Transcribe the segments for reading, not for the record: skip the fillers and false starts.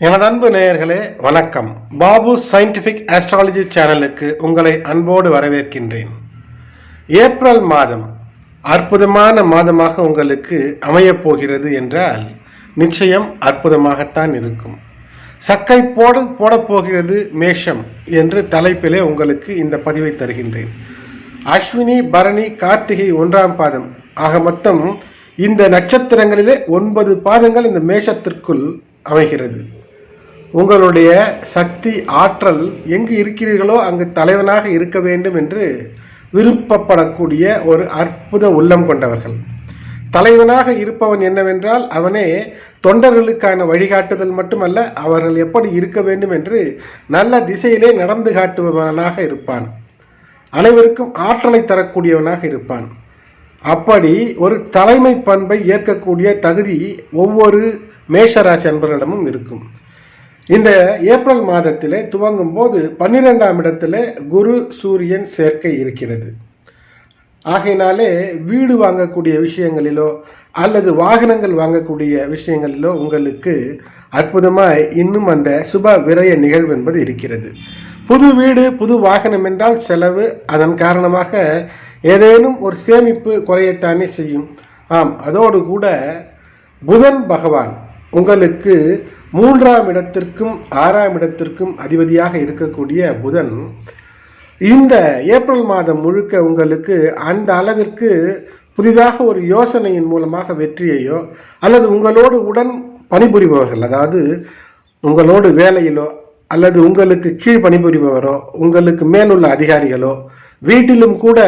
எனது அன்பு நேயர்களே வணக்கம். பாபு சயின்டிஃபிக் ஆஸ்ட்ராலஜி சேனலுக்கு உங்களை அன்போடு வரவேற்கின்றேன். ஏப்ரல் மாதம் அற்புதமான மாதமாக உங்களுக்கு அமையப் போகிறது என்றால் நிச்சயம் அற்புதமாகத்தான் இருக்கும். சக்கை போடப்போகிறது மேஷம் என்று தலைப்பிலே உங்களுக்கு இந்த பதிவை தருகின்றேன். அஸ்வினி, பரணி, கார்த்திகை 1ஆம் பாதம் ஆக மொத்தம் இந்த நட்சத்திரங்களிலே 9 பாதங்கள் இந்த மேஷத்திற்குள் அமைகிறது. உங்களுடைய சக்தி ஆற்றல் எங்கு இருக்கிறீர்களோ அங்கு தலைவனாக இருக்க வேண்டும் என்று விருப்பப்படக்கூடிய ஒரு அற்புத உள்ளம் கொண்டவர்கள். தலைவனாக இருப்பவன் என்னவென்றால் அவனே தொண்டர்களுக்கான வழிகாட்டுதல் மட்டுமல்ல, அவர்கள் எப்படி இருக்க வேண்டும் என்று நல்ல திசையிலே நடந்து காட்டுபவனாக இருப்பான். அனைவருக்கும் ஆற்றலை தரக்கூடியவனாக இருப்பான். அப்படி ஒரு தலைமை பண்பை ஏற்கக்கூடிய தகுதி ஒவ்வொரு மேஷராசி அன்பர்களிடமும் இருக்கும். இந்த ஏப்ரல் மாதத்திலே துவங்கும் போது 12ஆம் இடத்துல குரு சூரியன் சேர்க்கை இருக்கிறது. ஆகையினாலே வீடு வாங்கக்கூடிய விஷயங்களிலோ அல்லது வாகனங்கள் வாங்கக்கூடிய விஷயங்களிலோ உங்களுக்கு அற்புதமாய் இன்னும் அந்த சுப விரய நிகழ்வு என்பது இருக்கிறது. புது வீடு, புது வாகனம் என்றால் செலவு. அதன் காரணமாக ஏதேனும் ஒரு சேமிப்பு குறையத்தானே செய்யும். ஆம், அதோடு கூட புதன் பகவான் உங்களுக்கு 3ஆம் இடத்திற்கும் 6ஆம் இடத்திற்கும் அதிபதியாக இருக்கக்கூடிய புதன் இந்த ஏப்ரல் மாதம் முழுக்க உங்களுக்கு அந்த அளவிற்கு புதிதாக ஒரு யோசனையின் மூலமாக வெற்றியையோ அல்லது உங்களோடு உடன் பணிபுரிபவர்கள், அதாவது உங்களோடு வேலையிலோ அல்லது உங்களுக்கு கீழ் பணிபுரிபவரோ உங்களுக்கு மேலுள்ள அதிகாரிகளோ வீட்டிலும் கூட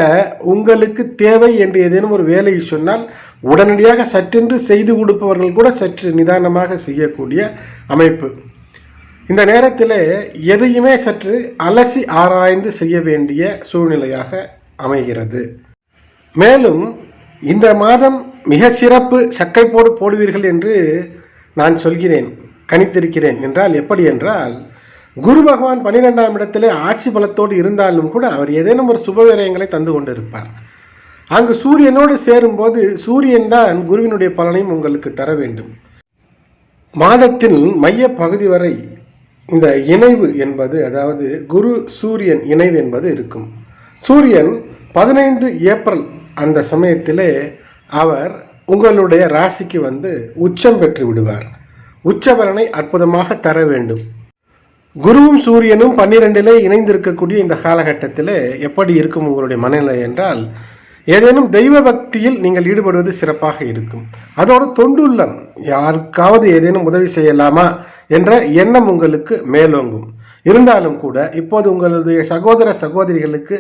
உங்களுக்கு தேவை என்று ஏதேனும் ஒரு வேலையை சொன்னால் உடனடியாக சற்றென்று செய்து கொடுப்பவர்கள் கூட சற்று நிதானமாக செய்யக்கூடிய அமைப்பு. இந்த நேரத்தில் எதையுமே சற்று அலசி ஆராய்ந்து செய்ய வேண்டிய சூழ்நிலையாக அமைகிறது. மேலும் இந்த மாதம் மிக சிறப்பு. சக்கை போடுவீர்கள் என்று நான் சொல்கிறேன், கணித்திருக்கிறேன் என்றால் எப்படி என்றால், குரு பகவான் 12ஆம் இடத்திலே ஆட்சி பலத்தோடு இருந்தாலும் கூட அவர் ஏதேனும் ஒரு சுபவிரயங்களை தந்து கொண்டிருப்பார். அங்கு சூரியனோடு சேரும்போது சூரியன் தான் குருவினுடைய பலனையும் உங்களுக்கு தர வேண்டும். மாதத்தின் மைய பகுதி வரை இந்த இணைவு என்பது, அதாவது குரு சூரியன் இணைவு என்பது இருக்கும். சூரியன் 15 ஏப்ரல் அந்த சமயத்திலே அவர் உங்களுடைய ராசிக்கு வந்து உச்சம் பெற்று விடுவார். உச்ச பலனை அற்புதமாக தர வேண்டும். குருவும் சூரியனும் 12லே இணைந்திருக்கக்கூடிய இந்த காலகட்டத்தில் எப்படி இருக்கும் உங்களுடைய மனநிலை என்றால், ஏதேனும் தெய்வ பக்தியில் நீங்கள் ஈடுபடுவது சிறப்பாக இருக்கும். அதோடு தொண்டுள்ளம், யாருக்காவது ஏதேனும் உதவி செய்யலாமா என்ற எண்ணம் உங்களுக்கு மேலோங்கும். இருந்தாலும் கூட இப்போது உங்களுடைய சகோதர சகோதரிகளுக்கு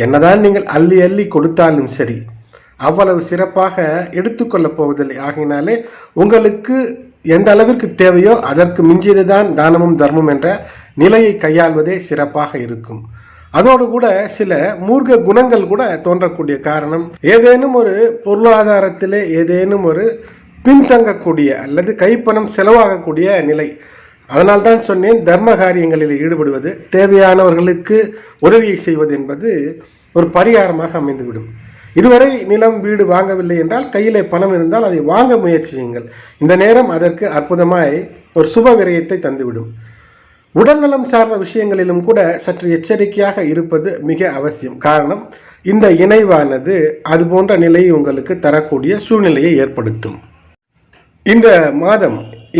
என்னதான் நீங்கள் அள்ளி அள்ளி கொடுத்தாலும் சரி, அவ்வளவு சிறப்பாக எடுத்துக்கொள்ளப் போவதில்லை. ஆகினாலே உங்களுக்கு எந்த அளவிற்கு தேவையோ அதற்கு மிஞ்சியதுதான் தானமும் தர்மம் என்ற நிலையை கையாள்வதே சிறப்பாக இருக்கும். அதோடு கூட சில மூர்க்க குணங்கள் கூட தோன்றக்கூடிய காரணம், ஏதேனும் ஒரு பொருளாதாரத்திலே ஏதேனும் ஒரு பின்தங்கக்கூடிய அல்லது கைப்பணம் செலவாகக்கூடிய நிலை. அதனால்தான் சொன்னேன், தர்ம காரியங்களில் ஈடுபடுவது, தேவையானவர்களுக்கு உதவியை செய்வது என்பது ஒரு பரிகாரமாக அமைந்துவிடும். இதுவரை நிலம் வீடு வாங்கவில்லை என்றால் கையிலே பணம் இருந்தால் அதை வாங்க முயற்சியுங்கள். இந்த நேரம் அதற்கு அற்புதமாய் ஒரு சுப விரயத்தை தந்துவிடும். உடல்நலம் சார்ந்த விஷயங்களிலும் கூட சற்று எச்சரிக்கையாக இருப்பது மிக அவசியம். காரணம், இந்த இணைவானது அது போன்ற நிலையை உங்களுக்கு தரக்கூடிய சூழ்நிலையை ஏற்படுத்தும். இந்த மாதம்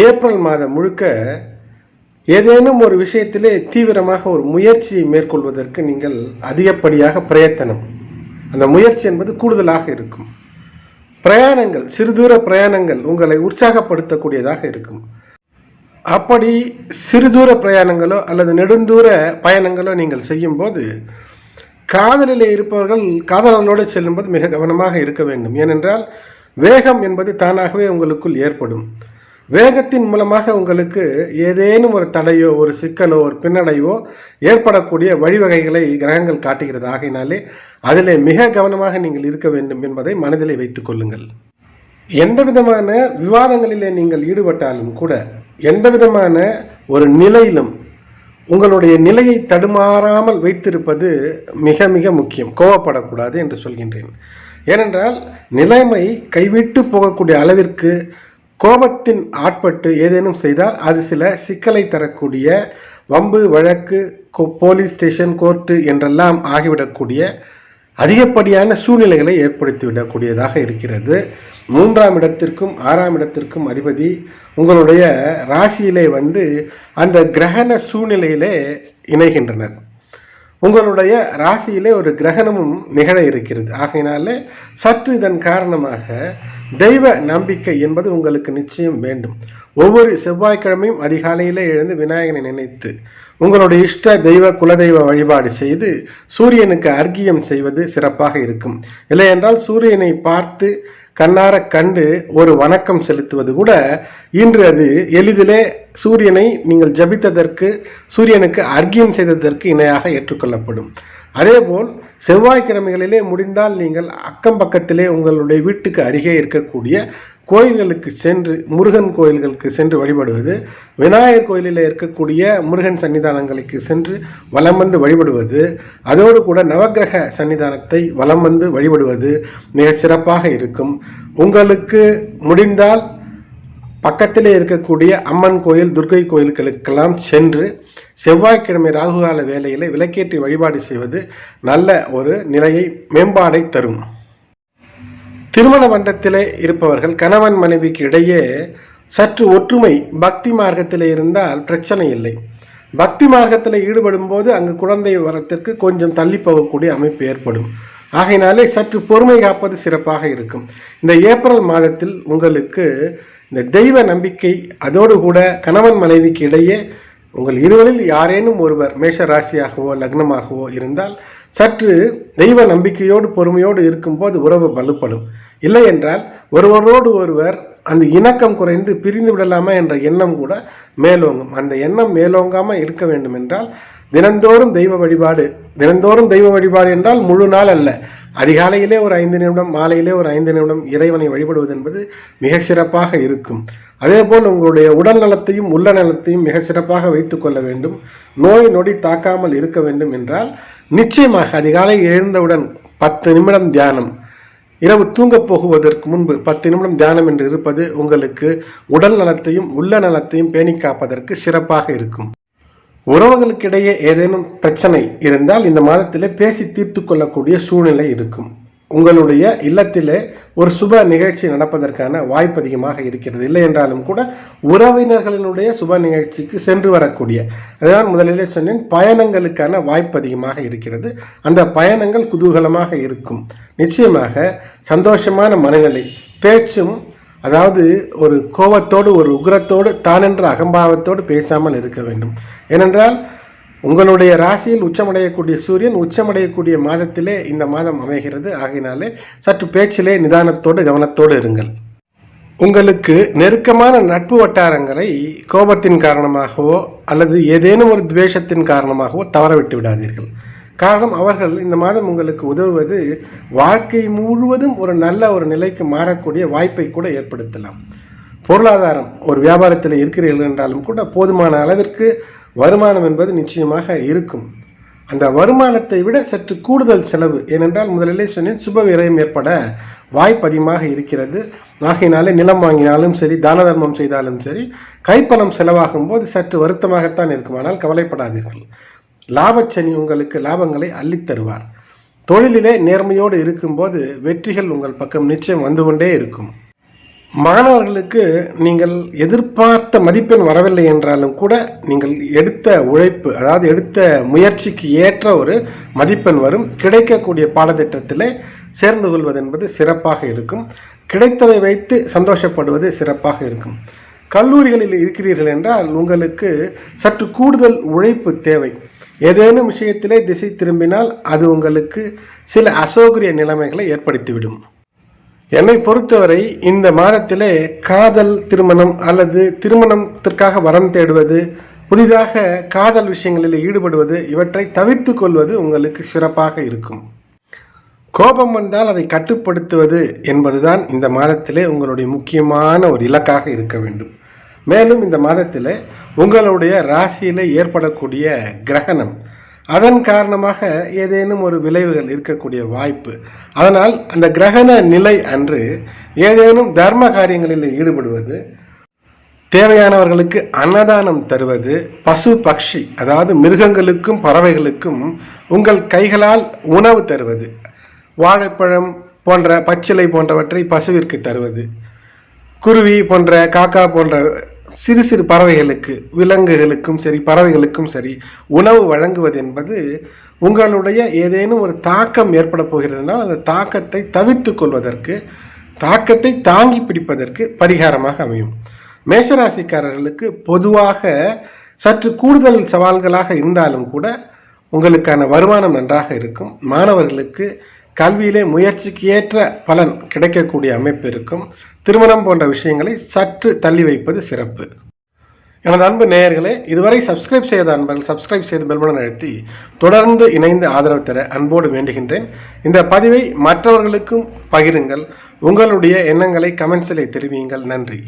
ஏப்ரல் மாதம் முழுக்க ஏதேனும் ஒரு விஷயத்திலே தீவிரமாக ஒரு முயற்சியை மேற்கொள்வதற்கு நீங்கள் அதிகப்படியாக பிரயத்தனம், அந்த முயற்சி என்பது கூடுதலாக இருக்கும். பிரயாணங்கள், சிறுதூர பிரயாணங்கள் உங்களை உற்சாகப்படுத்தக்கூடியதாக இருக்கும். அப்படி சிறுதூர பிரயாணங்களோ அல்லது நெடுந்தூர பயணங்களோ நீங்கள் செய்யும்போது காதலிலே இருப்பவர்கள் காதலர்களோடு செல்லும்போது மிக கவனமாக இருக்க வேண்டும். ஏனென்றால் வேகம் என்பது தானாகவே உங்களுக்குள் ஏற்படும். வேகத்தின் மூலமாக உங்களுக்கு ஏதேனும் ஒரு தடையோ ஒரு சிக்கலோ ஒரு பின்னடைவோ ஏற்படக்கூடிய வழிவகைகளை கிரகங்கள் காட்டுகிறது. ஆகையினாலே அதிலே மிக கவனமாக நீங்கள் இருக்க வேண்டும் என்பதை மனதிலே வைத்துக் கொள்ளுங்கள். எந்த விதமான விவாதங்களிலே நீங்கள் ஈடுபட்டாலும் கூட, எந்த விதமான ஒரு நிலையிலும் உங்களுடைய நிலையை தடுமாறாமல் வைத்திருப்பது மிக மிக முக்கியம். கோவப்படக்கூடாது என்று சொல்கின்றேன். ஏனென்றால் நிலைமை கைவிட்டு போகக்கூடிய அளவிற்கு கோபத்தின் ஆட்பட்டு ஏதேனும் செய்தால் அது சில சிக்கலை தரக்கூடிய வம்பு வழக்கு போலீஸ் ஸ்டேஷன் கோர்ட்டு என்றெல்லாம் ஆகிவிடக்கூடிய அதிகப்படியான சூழ்நிலைகளை ஏற்படுத்திவிடக்கூடியதாக இருக்கிறது. 3ஆம் இடத்திற்கும் 6ஆம் இடத்திற்கும் அதிபதி உங்களுடைய ராசியிலே அந்த கிரகண சூழ்நிலையிலே இணைகின்றனர். உங்களுடைய ராசியிலே ஒரு கிரகணமும் நிகழ இருக்கிறது. ஆகையினாலே சற்று இதன் காரணமாக தெய்வ நம்பிக்கை என்பது உங்களுக்கு நிச்சயம் வேண்டும். ஒவ்வொரு செவ்வாய்க்கிழமையும் அதிகாலையிலே எழுந்து விநாயகனை நினைத்து உங்களுடைய இஷ்ட தெய்வ குலதெய்வ வழிபாடு செய்து சூரியனுக்கு அர்க்கியம் செய்வது சிறப்பாக இருக்கும். இல்லையென்றால் சூரியனை பார்த்து கண்ணார கண்டு ஒரு வணக்கம் செலுத்துவது கூட இன்று அது எளிதிலே சூரியனை நீங்கள் ஜபித்ததற்கு சூரியனுக்கு அர்க்கியம் செய்ததற்கு இணையாக ஏற்றுக்கொள்ளப்படும். அதேபோல் செவ்வாய்க்கிழமைகளிலே முடிந்தால் நீங்கள் அக்கம் பக்கத்திலே உங்களுடைய வீட்டுக்கு அருகே இருக்கக்கூடிய கோயில்களுக்கு சென்று முருகன் கோயில்களுக்கு சென்று வழிபடுவது, விநாயகர் கோயிலில் இருக்கக்கூடிய முருகன் சன்னிதானங்களுக்கு சென்று வலம் வந்து வழிபடுவது, அதோடு கூட நவக்கிரக சன்னிதானத்தை வலம் வந்து வழிபடுவது மிக சிறப்பாக இருக்கும். உங்களுக்கு முடிந்தால் பக்கத்திலே இருக்கக்கூடிய அம்மன் கோயில் துர்க்கை கோயில்களுக்கெல்லாம் சென்று செவ்வாய்க்கிழமை ராகுகால வேளையிலே விளக்கேற்றி வழிபாடு செய்வது நல்ல ஒரு நிலையை மேம்பாடை தரும். திருமண பந்தத்திலே இருப்பவர்கள் கணவன் மனைவிக்கு இடையே சற்று ஒற்றுமை பக்தி மார்க்கத்திலே இருந்தால் பிரச்சனை இல்லை. பக்தி மார்க்கத்தில் ஈடுபடும் போது அங்கு குழந்தை வரத்திற்கு கொஞ்சம் தள்ளி போகக்கூடிய அமைப்பு ஏற்படும். ஆகையினாலே சற்று பொறுமை காப்பது சிறப்பாக இருக்கும். இந்த ஏப்ரல் மாதத்தில் உங்களுக்கு இந்த தெய்வ நம்பிக்கை அதோடு கூட கணவன் மனைவிக்கு இடையே உங்கள் இருவரில் யாரேனும் ஒருவர் மேஷ ராசியாகவோ லக்னமாகவோ இருந்தால் சற்று தெய்வ நம்பிக்கையோடு பொறுமையோடு இருக்கும்போது உறவு வலுப்படும். இல்லை என்றால் ஒருவரோடு ஒருவர் அந்த இணக்கம் குறைந்து பிரிந்து விடலாமா என்ற எண்ணம் கூட மேலோங்கும். அந்த எண்ணம் மேலோங்காமல் இருக்க வேண்டும் என்றால் தினந்தோறும் தெய்வ வழிபாடு என்றால் முழு நாள் அல்ல, அதிகாலையிலே ஒரு 5 நிமிடம், மாலையிலே ஒரு 5 நிமிடம் இறைவனை வழிபடுவது என்பது மிக சிறப்பாக இருக்கும். அதேபோல் உங்களுடைய உடல் நலத்தையும் உள்ள நலத்தையும் மிக சிறப்பாக வைத்துக் கொள்ள வேண்டும். நோய் நொடி தாக்காமல் இருக்க வேண்டும் என்றால் நிச்சயமாக அதிகாலை எழுந்தவுடன் 10 நிமிடம் தியானம், இரவு தூங்கப் போகுவதற்கு முன்பு 10 நிமிடம் தியானம் என்று இருப்பது உங்களுக்கு உடல் நலத்தையும் உள்ள நலத்தையும் பேணி காப்பதற்கு சிறப்பாக இருக்கும். உறவுகளுக்கிடையே ஏதேனும் பிரச்சனை இருந்தால் இந்த மாதத்திலே பேசி தீர்த்து கொள்ளக்கூடிய சூழ்நிலை இருக்கும். உங்களுடைய இல்லத்திலே ஒரு சுப நிகழ்ச்சி நடப்பதற்கான வாய்ப்பு அதிகமாக இருக்கிறது. இல்லை என்றாலும் கூட உறவினர்களினுடைய சுப நிகழ்ச்சிக்கு சென்று வரக்கூடிய, அதுதான் முதலிலே சொன்னேன், பயணங்களுக்கான வாய்ப்பு அதிகமாக இருக்கிறது. அந்த பயணங்கள் குதூகலமாக இருக்கும். நிச்சயமாக சந்தோஷமான மனநிலை, பேச்சும் அதாவது ஒரு கோபத்தோடு ஒரு உக்ரத்தோடு தானென்ற அகம்பாவத்தோடு பேசாமல் இருக்க வேண்டும். ஏனென்றால் உங்களுடைய ராசியில் உச்சமடையக்கூடிய சூரியன் உச்சமடையக்கூடிய மாதத்திலே இந்த மாதம் அமைகிறது. ஆகையினாலே சற்று பேச்சிலே நிதானத்தோடு கவனத்தோடு இருங்கள். உங்களுக்கு நெருக்கமான நட்பு வட்டாரங்களை கோபத்தின் காரணமாகவோ அல்லது ஏதேனும் ஒரு துவேஷத்தின் காரணமாகவோ தவறவிட்டு விடாதீர்கள். காரணம், அவர்கள் இந்த மாதம் உங்களுக்கு உதவுவது வாழ்க்கை முழுவதும் ஒரு நல்ல ஒரு நிலைக்கு மாறக்கூடிய வாய்ப்பை கூட ஏற்படுத்தலாம். பொருளாதாரம், ஒரு வியாபாரத்தில் இருக்கிறீர்கள் என்றாலும் கூட போதுமான அளவிற்கு வருமானம் என்பது நிச்சயமாக இருக்கும். அந்த வருமானத்தை விட சற்று கூடுதல் செலவு, ஏனென்றால் முதலிலே சொன்னேன், சுப விரயம் ஏற்பட வாய்ப்பு அதிகமாக இருக்கிறது. ஆகையினாலே நிலம் வாங்கினாலும் சரி, தான தர்மம் செய்தாலும் சரி, கைப்பணம் செலவாகும் போது சற்று வருத்தமாகத்தான் இருக்கும். ஆனால் கவலைப்படாதீர்கள். லாபச்சனி உங்களுக்கு லாபங்களை அள்ளித்தருவார். தொழிலிலே நேர்மையோடு இருக்கும்போது வெற்றிகள் உங்கள் பக்கம் நிச்சயம் வந்து கொண்டே இருக்கும். மாணவர்களுக்கு நீங்கள் எதிர்பார்த்த மதிப்பெண் வரவில்லை என்றாலும் கூட நீங்கள் எடுத்த உழைப்பு, அதாவது எடுத்த முயற்சிக்கு ஏற்ற ஒரு மதிப்பெண் வரும். கிடைக்கக்கூடிய பாடத்திட்டத்திலே சேர்ந்து கொள்வது என்பது சிறப்பாக இருக்கும். கிடைத்ததை வைத்து சந்தோஷப்படுவது சிறப்பாக இருக்கும். கல்லூரிகளில் இருக்கிறீர்கள் என்றால் உங்களுக்கு சற்று கூடுதல் உழைப்பு தேவை. ஏதேனும் விஷயத்திலே திசை திரும்பினால் அது உங்களுக்கு சில அசௌகரிய நிலைமைகளை ஏற்படுத்திவிடும். என்னை பொறுத்தவரை இந்த மாதத்திலே காதல் திருமணம் அல்லது திருமணத்திற்காக வரம் தேடுவது, புதிதாக காதல் விஷயங்களில் ஈடுபடுவது, இவற்றை தவிர்த்து கொள்வது உங்களுக்கு சிறப்பாக இருக்கும். கோபம் வந்தால் அதை கட்டுப்படுத்துவது என்பதுதான் இந்த மாதத்திலே உங்களுடைய முக்கியமான ஒரு இலக்காக இருக்க வேண்டும். மேலும் இந்த மாதத்தில் உங்களுடைய ராசியில் ஏற்படக்கூடிய கிரகணம், அதன் காரணமாக ஏதேனும் ஒரு விளைவுகள் இருக்கக்கூடிய வாய்ப்பு. அதனால் அந்த கிரகண நிலை அன்று ஏதேனும் தர்ம காரியங்களில் ஈடுபடுவது, தேவையானவர்களுக்கு அன்னதானம் தருவது, பசு பக்ஷி அதாவது மிருகங்களுக்கும் பறவைகளுக்கும் உங்கள் கைகளால் உணவு தருவது, வாழைப்பழம் போன்ற பச்சிலை போன்றவற்றை பசுவிற்கு தருவது, குருவி போன்ற காக்கா போன்ற சிறு சிறு பறவைகளுக்கு, விலங்குகளுக்கும் சரி பறவைகளுக்கும் சரி உணவு வழங்குவது என்பது உங்களுடைய ஏதேனும் ஒரு தாக்கம் ஏற்பட போகிறதுனால் அந்த தாக்கத்தை தவிர்த்து கொள்வதற்கு, தாக்கத்தை தாங்கி பிடிப்பதற்கு பரிகாரமாக அமையும். மேஷராசிக்காரர்களுக்கு பொதுவாக சற்று கூடுதல் சவால்களாக இருந்தாலும் கூட உங்களுக்கான வருமானம் நன்றாக இருக்கும். மாணவர்களுக்கு கல்வியிலே முயற்சிக்கு ஏற்ற பலன் கிடைக்கக்கூடிய அமைப்பு இருக்கும். திருமணம் போன்ற விஷயங்களை சற்று தள்ளி வைப்பது சிறப்பு. எனது அன்பு நேயர்களே, இதுவரை சப்ஸ்கிரைப் செய்த அன்பர்கள் சப்ஸ்கிரைப் செய்து பெல்பட்டன் அழுத்தி தொடர்ந்து இணைந்து ஆதரவு தர அன்போடு வேண்டுகின்றேன். இந்த பதிவை மற்றவர்களுக்கும் பகிருங்கள். உங்களுடைய எண்ணங்களை கமெண்ட்ஸிலே தெரிவியுங்கள். நன்றி.